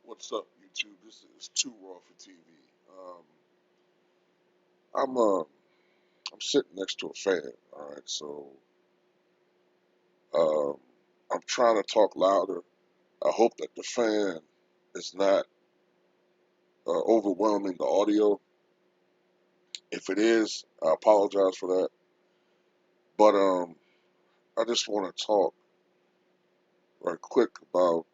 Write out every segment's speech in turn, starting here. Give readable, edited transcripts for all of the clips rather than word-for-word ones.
What's up, YouTube? This is Too Raw for TV. I'm I'm sitting next to a fan. All right, so um, I'm trying to talk louder. I hope that the fan is not overwhelming the audio. If it is, I apologize for that. But I just want to talk right quick about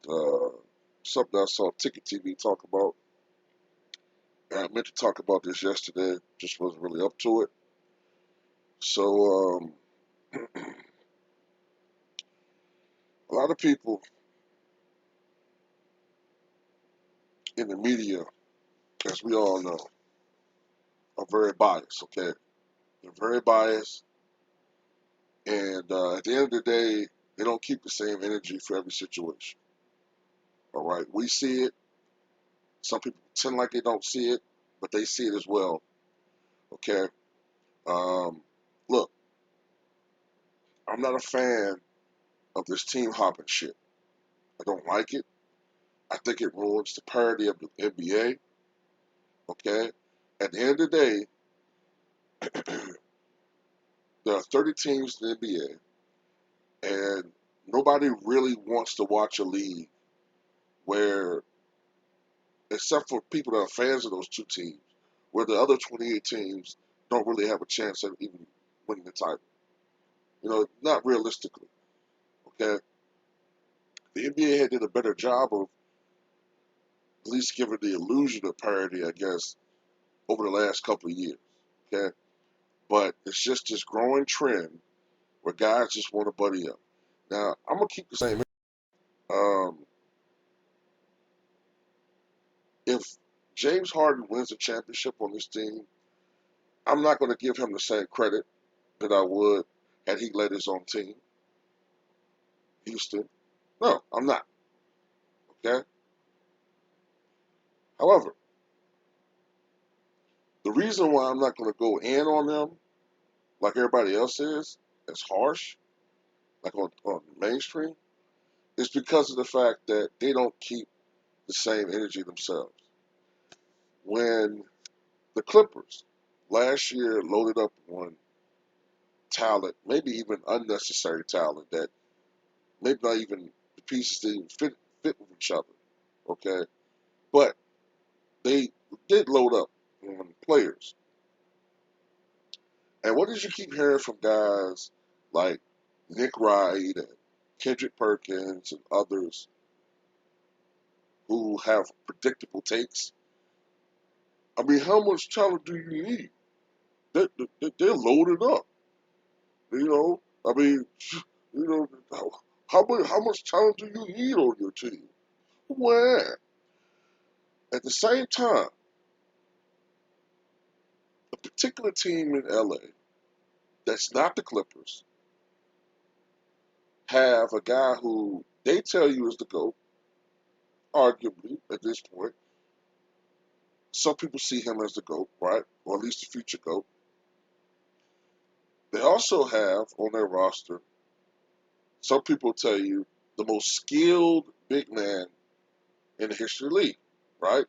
something I saw Ticket TV talk about. And I meant to talk about this yesterday, just wasn't really up to it. So a lot of people in the media, as we all know, are very biased. Okay, they're very biased, and at the end of the day, they don't keep the same energy for every situation. All right, we see it. Some people pretend like they don't see it, but they see it as well. Okay, um, look, I'm not a fan of this team hopping shit. I don't like it. I think it ruins the parity of the NBA. Okay, at the end of the day, there are 30 teams in the NBA, and nobody really wants to watch a league where, except for people that are fans of those two teams, where the other 28 teams don't really have a chance at even winning the title. You know, not realistically. Okay, the NBA had did a better job of at least giving the illusion of parity, I guess, over the last couple of years. Okay, but it's just this growing trend where guys just want to buddy up. Now, I'm gonna keep the same. Um, if James Harden wins a championship on this team, I'm not going to give him the same credit that I would had he led his own team, Houston. No, I'm not. Okay. However, the reason why I'm not going to go in on them like everybody else is, as harsh, like on the mainstream, is because of the fact that they don't keep the same energy themselves. When the Clippers last year loaded up on talent, maybe even unnecessary talent that maybe not even the pieces didn't fit with each other. Okay, but they did load up on players. And what did you keep hearing from guys like Nick Wright and Kendrick Perkins and others who have predictable takes? I mean, how much talent do you need? They're loaded up. You know, I mean, you know, how much talent do you need on your team? Where? At the same time, a particular team in LA that's not the Clippers have a guy who they tell you is the GOAT, arguably at this point. Some people see him as the GOAT, right? Or at least the future GOAT. They also have on their roster, some people tell you, the most skilled big man in the history of the league, right?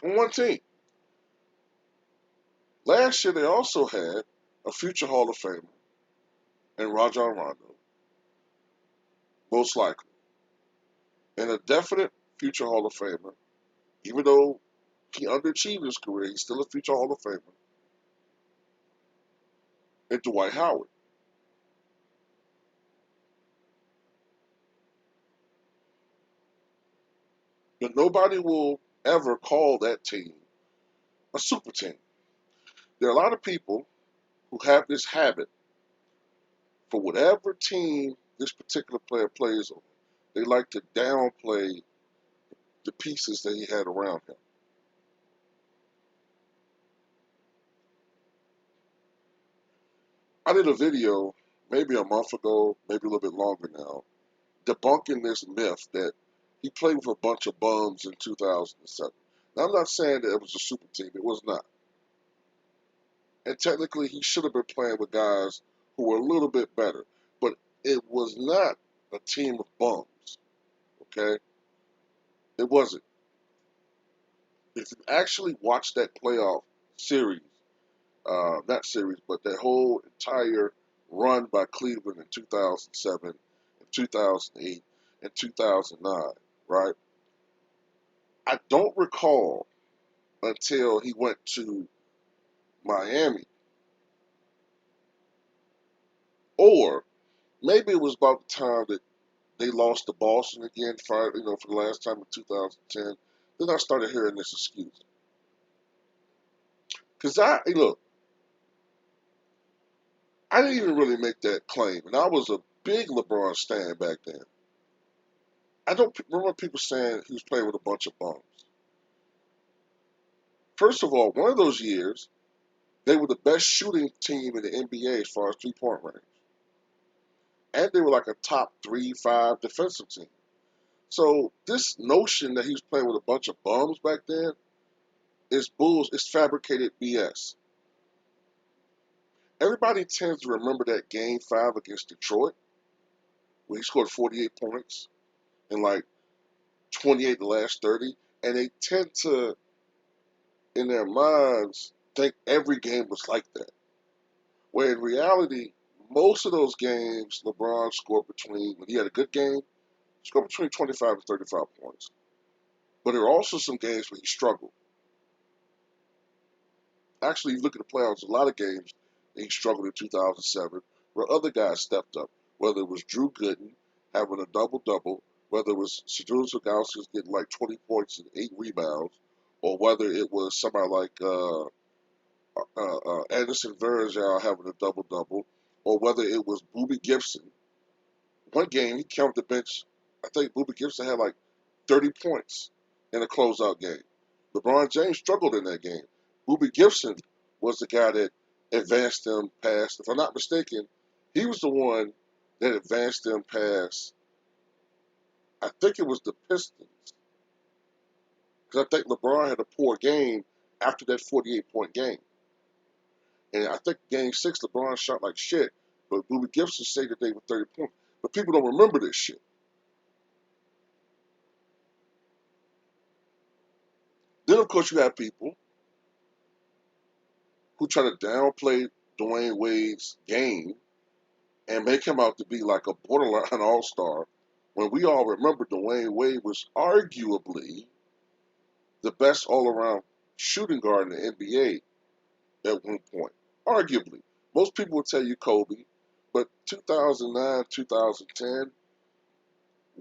On one team. Last year, they also had a future Hall of Famer in Rajon Rondo, most likely, and a definite future Hall of Famer, even though he underachieved in his career, he's still a future Hall of Famer, and Dwight Howard. But nobody will ever call that team a super team. There are a lot of people who have this habit for whatever team this particular player plays on. They like to downplay the pieces that he had around him. I did a video maybe a month ago, maybe a little bit longer now, debunking this myth that he played with a bunch of bums in 2007. Now, I'm not saying that it was a super team. It was not. And technically, he should have been playing with guys who were a little bit better. But it was not a team of bums. Okay? It wasn't. If you actually watch that playoff series, not series, but that whole entire run by Cleveland in 2007, and 2008, and 2009, right? I don't recall until he went to Miami, or maybe it was about the time that they lost to Boston again, for the last time in 2010. Then I started hearing this excuse. Because look, I didn't even really make that claim, and I was a big LeBron stan back then. I don't remember people saying he was playing with a bunch of bums. First of all, one of those years, they were the best shooting team in the NBA as far as 3-point range. And they were like a top 3, 5 defensive team. So this notion that he was playing with a bunch of bums back then is bulls. It's fabricated BS. Everybody tends to remember that game 5 against Detroit, where he scored 48 points in like 28 the last 30. And they tend to, in their minds, think every game was like that. Where in reality, most of those games, LeBron scored when he had a good game, scored between 25 and 35 points. But there are also some games where he struggled. Actually, you look at the playoffs, a lot of games that he struggled in 2007 where other guys stepped up, whether it was Drew Gooden having a double-double, whether it was Shedeur Ilgauskas getting like 20 points and 8 rebounds, or whether it was somebody like Anderson Varejao having a double-double, or whether it was Boobie Gibson. One game, he counted the bench. I think Boobie Gibson had like 30 points in a closeout game. LeBron James struggled in that game. Boobie Gibson was the guy that advanced them past, if I'm not mistaken, he was the one that advanced them past, I think it was the Pistons. Because I think LeBron had a poor game after that 48-point game. And I think game 6, LeBron shot like shit, but Boobie Gibson saved the day with 30 points. But people don't remember this shit. Then, of course, you have people who try to downplay Dwayne Wade's game and make him out to be like a borderline all-star when we all remember Dwayne Wade was arguably the best all-around shooting guard in the NBA at one point. Arguably. Most people would tell you Kobe, but 2009, 2010,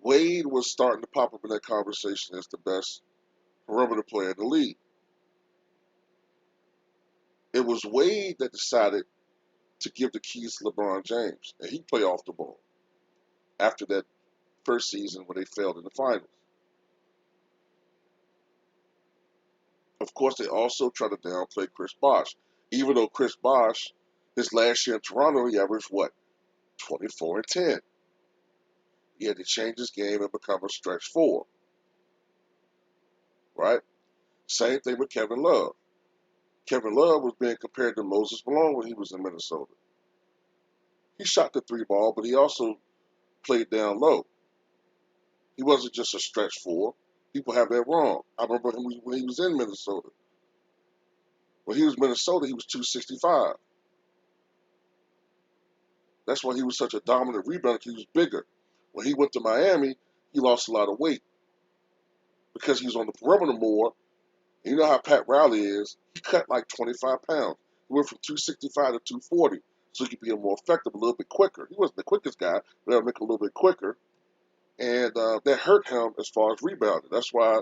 Wade was starting to pop up in that conversation as the best perimeter player in the league. It was Wade that decided to give the keys to LeBron James, and he played off the ball after that first season when they failed in the finals. Of course, they also try to downplay Chris Bosh, even though Chris Bosh, his last year in Toronto, he averaged what, 24 and 10. He had to change his game and become a stretch four, right? Same thing with Kevin Love. Kevin Love was being compared to Moses Malone when he was in Minnesota. He shot the 3 ball, but he also played down low. He wasn't just a stretch four. People have that wrong. I remember him when he was in Minnesota. When he was in Minnesota, he was 265. That's why he was such a dominant rebounder. He was bigger. When he went to Miami, he lost a lot of weight because he was on the perimeter more. And you know how Pat Riley is. He cut like 25 pounds. He went from 265 to 240 so he could be more effective, a little bit quicker. He wasn't the quickest guy, but that would make him a little bit quicker. And that hurt him as far as rebounding. That's why,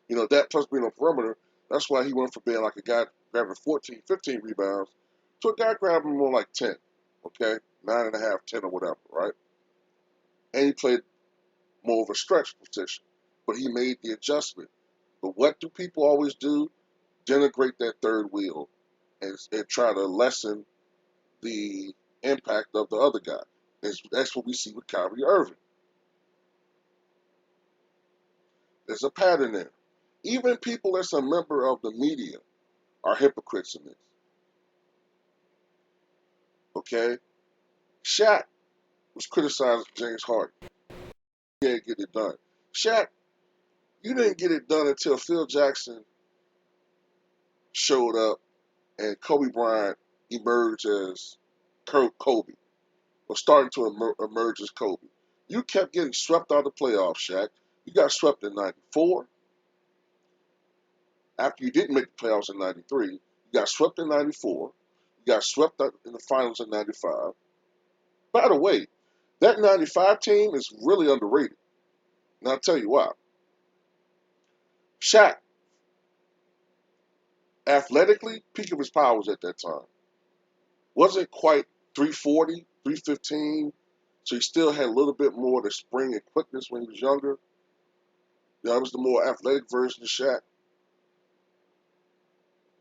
that plus being on perimeter, that's why he went from being like a guy grabbing 14, 15 rebounds to a guy grabbing more like 10, okay? 9.5, 10 or whatever, right? And he played more of a stretch position, but he made the adjustment. But what do people always do? Denigrate that third wheel and try to lessen the impact of the other guy. That's what we see with Kyrie Irving. There's a pattern there. Even people that's a member of the media are hypocrites in this. Okay? Shaq was criticizing James Harden. He ain't getting it done. Shaq You didn't get it done until Phil Jackson showed up and Kobe Bryant emerged as Kobe, or starting to emerge as Kobe. You kept getting swept out of the playoffs, Shaq. You got swept in '94 after you didn't make the playoffs in '93. You got swept in '94. You got swept out in the finals in '95. By the way, that '95 team is really underrated. And I'll tell you why. Shaq, athletically, peak of his powers at that time. Wasn't quite 340, 315, so he still had a little bit more of the spring and quickness when he was younger. That was the more athletic version of Shaq.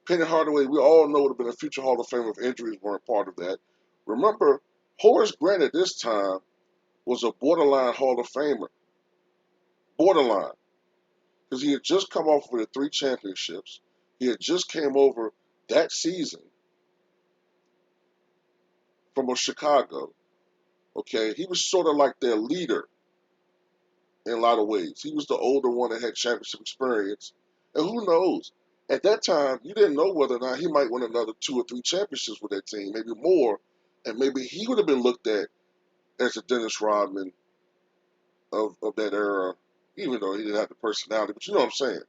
Penny Hardaway, we all know would have been a future Hall of Famer if injuries weren't part of that. Remember, Horace Grant at this time was a borderline Hall of Famer. Borderline. Because he had just come off with the three championships. He had just came over that season from Chicago. Okay, he was sort of like their leader in a lot of ways. He was the older one that had championship experience. And who knows? At that time, you didn't know whether or not he might win another two or three championships with that team, maybe more. And maybe he would have been looked at as the Dennis Rodman of that era, even though he didn't have the personality. But you know what I'm saying?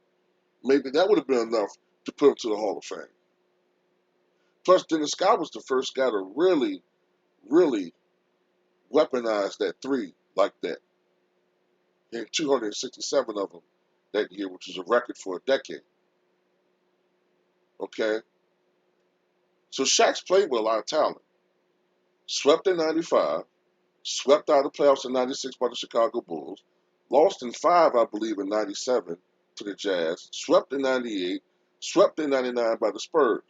Maybe that would have been enough to put him to the Hall of Fame. Plus, Dennis Scott was the first guy to really, really weaponize that three like that. He had 267 of them that year, which is a record for a decade. Okay? So Shaq's played with a lot of talent. Swept in '95, swept out of the playoffs in '96 by the Chicago Bulls, lost in five, I believe, in '97 to the Jazz, swept in '98, swept in '99 by the Spurs.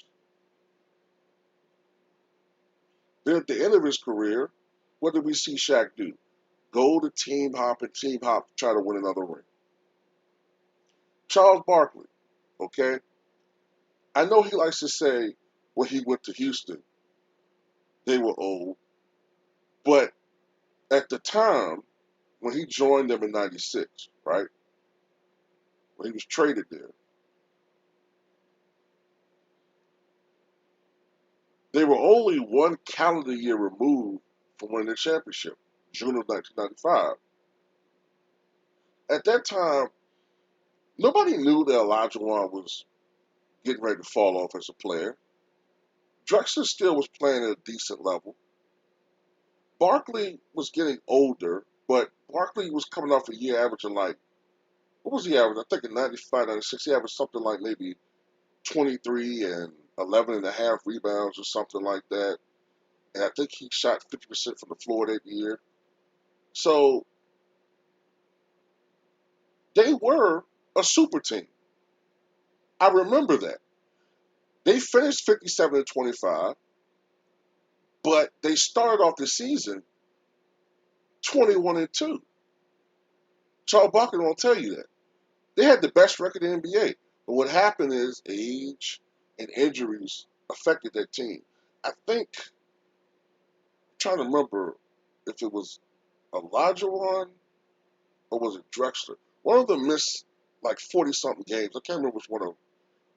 Then at the end of his career, what did we see Shaq do? Go to team hop and team hop to try to win another ring. Charles Barkley, okay? I know he likes to say when he went to Houston, they were old, but at the time, when he joined them in '96, right? When he was traded there, they were only one calendar year removed from winning the championship, June of 1995. At that time, nobody knew that Elijah Wan was getting ready to fall off as a player. Drexler still was playing at a decent level. Barkley was getting older, but Barkley was coming off a year averaging like, what was he averaging? I think in '95, '96, he averaged something like maybe 23 and 11 and a half rebounds or something like that. And I think he shot 50% from the floor that year. So they were a super team. I remember that. They finished 57 and 25, but they started off the season 21 and 2. Charles Barkley won't tell you that. They had the best record in the NBA. But what happened is age and injuries affected that team. I think, I'm trying to remember if it was Elijah one or was it Drexler? One of them missed like 40 something games. I can't remember which one of them.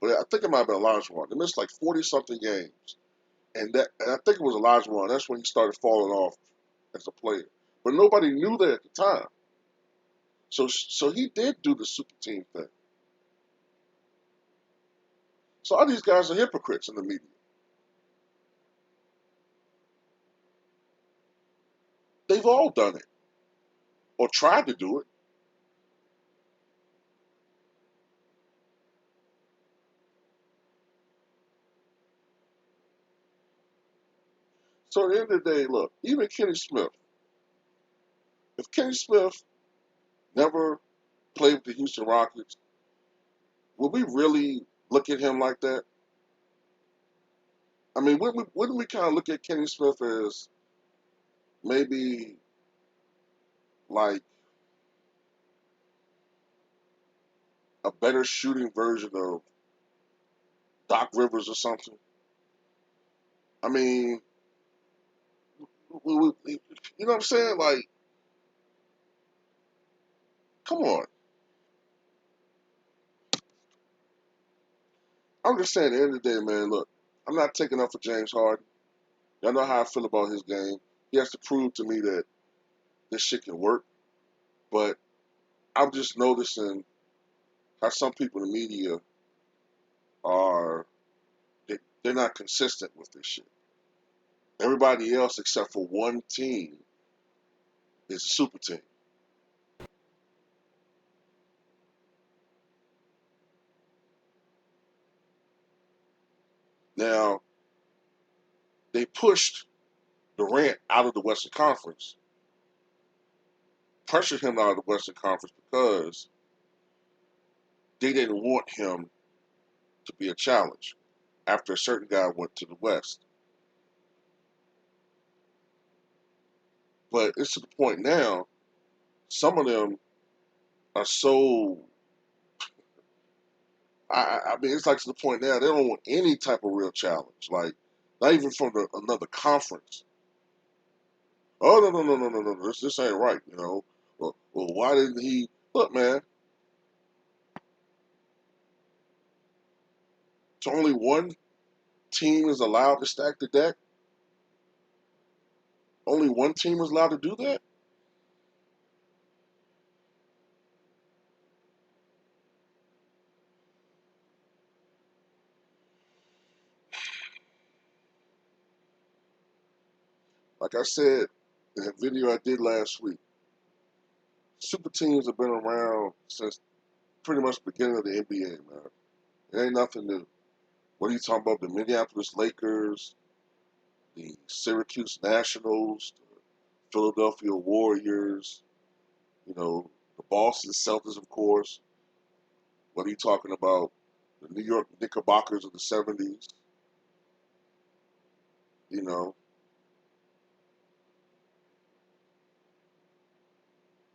But I think it might have been Elijah one. They missed like 40 something games. And I think it was Elijah one. That's when he started falling off as a player. But nobody knew that at the time. So he did do the super team thing. So all these guys are hypocrites in the media. They've all done it or tried to do it. So at the end of the day, look, even Kenny Smith, if Kenny Smith never played with the Houston Rockets, would we really look at him like that? I mean, wouldn't we kind of look at Kenny Smith as maybe like a better shooting version of Doc Rivers or something? I mean, you know what I'm saying? Like, come on. I'm just saying, at the end of the day, man, look, I'm not taking up for James Harden. Y'all know how I feel about his game. He has to prove to me that this shit can work. But I'm just noticing how some people in the media are, they're not consistent with this shit. Everybody else except for one team is a super team. Now, they pushed Durant out of the Western Conference, pressured him out of the Western Conference because they didn't want him to be a challenge after a certain guy went to the West. But it's to the point now, some of them are so. I mean, it's like to the point now they don't want any type of real challenge, like not even from another conference. Oh no! This ain't right, you know. Well, why didn't he? Look, man, so only one team is allowed to stack the deck. Only one team is allowed to do that. Like I said in a video I did last week, super teams have been around since pretty much the beginning of the NBA, man. It ain't nothing new. What are you talking about? The Minneapolis Lakers, the Syracuse Nationals, the Philadelphia Warriors, you know, the Boston Celtics, of course. What are you talking about? The New York Knickerbockers of the 70s, you know,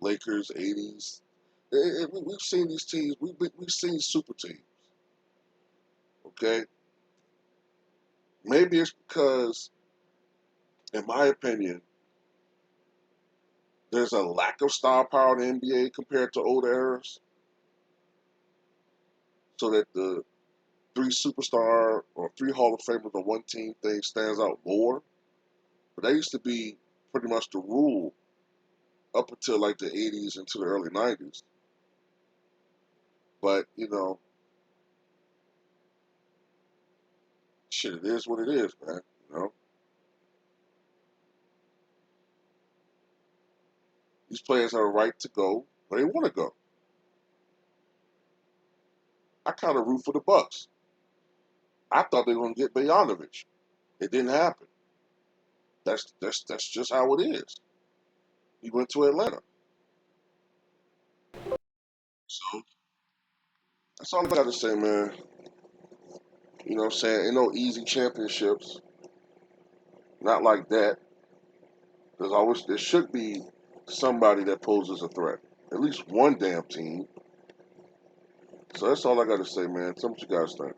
Lakers, 80s. We've seen these teams. We've seen super teams, okay? Maybe it's because, in my opinion, there's a lack of star power in the NBA compared to old eras, so that the three superstar or three Hall of Famers on one team thing stands out more. But that used to be pretty much the rule up until like the 80s into the early 90s. But, you know, shit, it is what it is, man. You know, these players have a right to go where they want to go. I kind of root for the Bucks. I thought they were going to get Bogdanovich. It didn't happen. That's just how it is. He went to Atlanta. So that's all I got to say, man. You know what I'm saying? Ain't no easy championships. Not like that. There should be somebody that poses a threat. At least one damn team. So that's all I got to say, man. Tell me what you guys think.